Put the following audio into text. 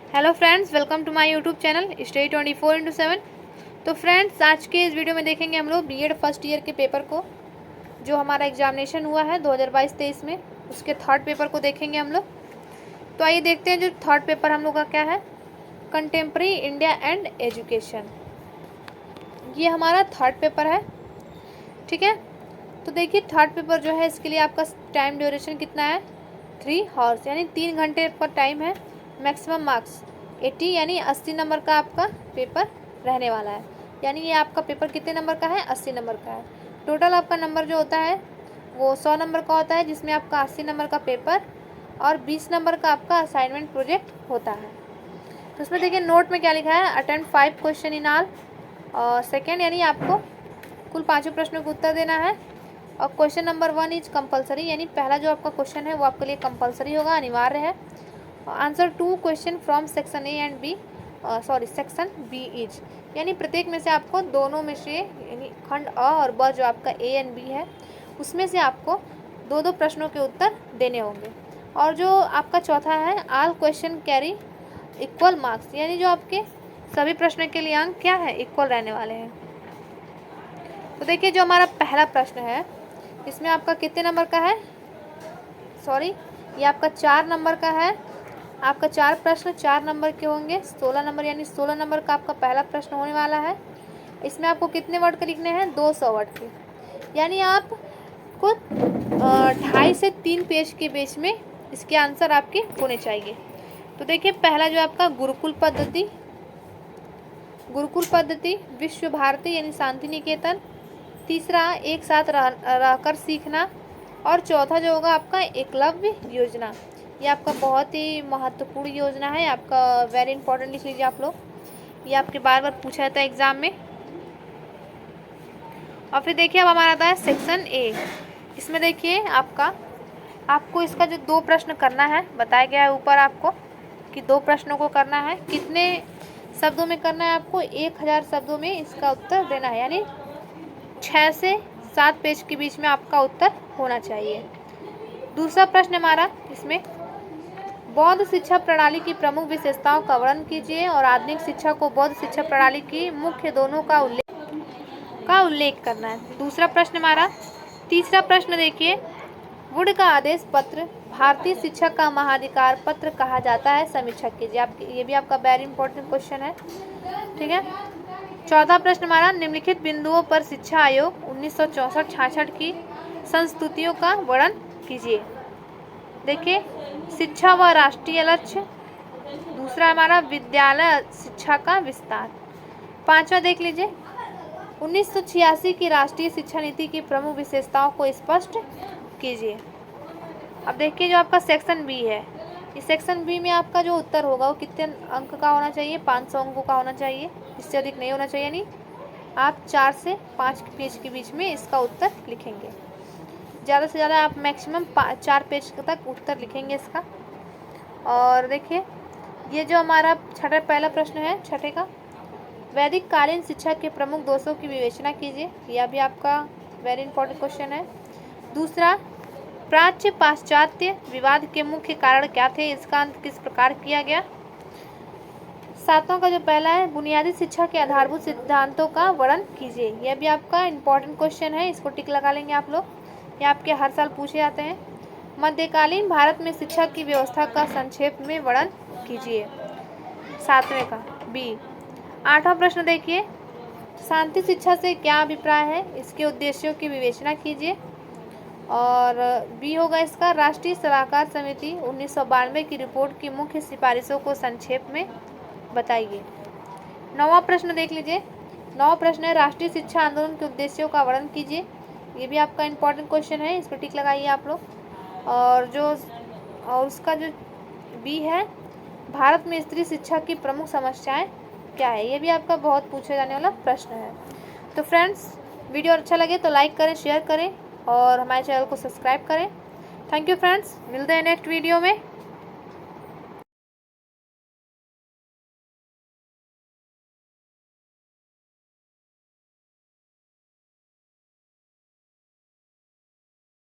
Hello friends, welcome to my YouTube channel study 24/7। तो friends, आज के इस वीडियो में देखेंगे हम लोग बीएड फर्स्ट ईयर के पेपर को, जो हमारा एग्जामिनेशन हुआ है 2022-23 में, उसके थर्ड पेपर को देखेंगे हम लोग। तो आइए देखते हैं जो थर्ड पेपर हम लोग का क्या है, कंटेम्प्रेरी इंडिया एंड एजुकेशन। ये हमारा थर्ड पेपर है, ठीक है। तो देखिए थर्ड पेपर जो है, इसके लिए आपका टाइम ड्यूरेशन कितना है, 3 आवर्स, यानी 3 घंटे का टाइम है। मैक्सिमम मार्क्स 80 यानी 80 नंबर का आपका पेपर रहने वाला है। यानी ये आपका पेपर कितने नंबर का है, 80 नंबर का है। टोटल आपका नंबर जो होता है वो 100 नंबर का होता है, जिसमें आपका 80 नंबर का पेपर और 20 नंबर का आपका असाइनमेंट प्रोजेक्ट होता है। तो उसमें देखिए नोट में क्या लिखा है, अटेम्प्ट 5 क्वेश्चन इन ऑल। और सेकेंड यानी आपको कुल 5 प्रश्नों का उत्तर देना है। और क्वेश्चन नंबर 1 इज कंपलसरी, यानी पहला जो आपका क्वेश्चन है वो आपके लिए कंपलसरी होगा, अनिवार्य है। Answer 2 question from section A and B, section B is, यानी प्रत्येक में से आपको दोनों में से, यानी खंड अ और ब जो आपका ए एंड बी है, उसमें से आपको 2-2 प्रश्नों के उत्तर देने होंगे। और जो आपका चौथा है, all question carry equal marks, यानी जो आपके सभी प्रश्नों के लिए अंक क्या है, इक्वल रहने वाले हैं। तो देखिए जो हमारा पहला प्रश्न है, इसमें आपका कितने नंबर का है, ये आपका 4 नंबर का है। आपका 4 प्रश्न 4 नंबर के होंगे, 16 नंबर, यानी 16 नंबर का आपका पहला प्रश्न होने वाला है। इसमें आपको कितने वर्ड के लिखने हैं, 200 वर्ड के, यानी आपको 2.5 से 3 पेज के बीच में इसके आंसर आपके होने चाहिए। तो देखिए पहला जो आपका गुरुकुल पद्धति, विश्व भारती यानी शांति निकेतन, तीसरा एक साथ रहकर सीखना, और चौथा जो होगा आपका एकलव्य योजना। ये आपका बहुत ही महत्वपूर्ण योजना है, आपका वेरी इंपॉर्टेंट लिख लीजिए आप लोग, ये आपके बार बार पूछा जाता है एग्जाम में। और फिर देखिए अब हमारा आता है सेक्शन ए। इसमें देखिए आपको इसका जो 2 प्रश्न करना है, बताया गया है ऊपर आपको कि 2 प्रश्नों को करना है। कितने शब्दों में करना है आपको, 1000 शब्दों में इसका उत्तर देना है, यानी 6 से 7 पेज के बीच में आपका उत्तर होना चाहिए। दूसरा प्रश्न हमारा इसमें, बौद्ध शिक्षा प्रणाली की प्रमुख विशेषताओं का वर्णन कीजिए और आधुनिक शिक्षा को बौद्ध शिक्षा प्रणाली की मुख्य दोनों का उल्लेख करना है। दूसरा प्रश्न हमारा। तीसरा प्रश्न देखिए, वुड का आदेश पत्र भारतीय शिक्षा का महाधिकार पत्र कहा जाता है, समीक्षा कीजिए। ये भी आपका वेरी इंपॉर्टेंट क्वेश्चन है, ठीक है। चौथा प्रश्न हमारा, निम्नलिखित बिंदुओं पर शिक्षा आयोग 1964-66 की संस्तुतियों का वर्णन कीजिए। देखिए शिक्षा व राष्ट्रीय लक्ष्य, दूसरा हमारा विद्यालय शिक्षा का विस्तार। पांचवा देख लीजिए, 1986 की राष्ट्रीय शिक्षा नीति की प्रमुख विशेषताओं को स्पष्ट कीजिए। अब देखिए जो आपका सेक्शन बी है, इस सेक्शन बी में आपका जो उत्तर होगा वो कितने अंक का होना चाहिए, 500 अंकों का होना चाहिए, इससे अधिक नहीं होना चाहिए। यानी आप 4 से 5 पेज के बीच में इसका उत्तर लिखेंगे, ज़्यादा से ज़्यादा आप मैक्सिमम 4 पेज तक उत्तर लिखेंगे इसका। और देखिए ये जो हमारा पहला प्रश्न है छठे का, वैदिक कालीन शिक्षा के प्रमुख दोषों की विवेचना कीजिए। यह भी आपका वेरी इंपॉर्टेंट क्वेश्चन है। दूसरा, प्राच्य पाश्चात्य विवाद के मुख्य कारण क्या थे, इसका अंत किस प्रकार किया गया। सातवां का जो पहला है, बुनियादी शिक्षा के आधारभूत सिद्धांतों का वर्णन कीजिए। यह भी आपका इंपॉर्टेंट क्वेश्चन है, इसको टिक लगा लेंगे आप लोग, ये आपके हर साल पूछे जाते हैं। मध्यकालीन भारत में शिक्षा की व्यवस्था का संक्षेप में वर्णन कीजिए, 7वें का बी। 8वां प्रश्न देखिए, शांति शिक्षा से क्या अभिप्राय है, इसके उद्देश्यों की विवेचना कीजिए। और बी होगा इसका, राष्ट्रीय सलाहकार समिति 1992 की रिपोर्ट की मुख्य सिफारिशों को संक्षेप में बताइए। 9वां प्रश्न देख लीजिए, 9वां प्रश्न है, राष्ट्रीय शिक्षा आंदोलन के उद्देश्यों का वर्णन कीजिए। ये भी आपका इंपॉर्टेंट क्वेश्चन है, इस पर टिक लगाइए आप लोग। और उसका जो बी है, भारत में स्त्री शिक्षा की प्रमुख समस्याएं क्या है, ये भी आपका बहुत पूछे जाने वाला प्रश्न है। तो फ्रेंड्स, वीडियो अच्छा लगे तो लाइक करें, शेयर करें और हमारे चैनल को सब्सक्राइब करें। थैंक यू फ्रेंड्स, मिलते हैं नेक्स्ट वीडियो में।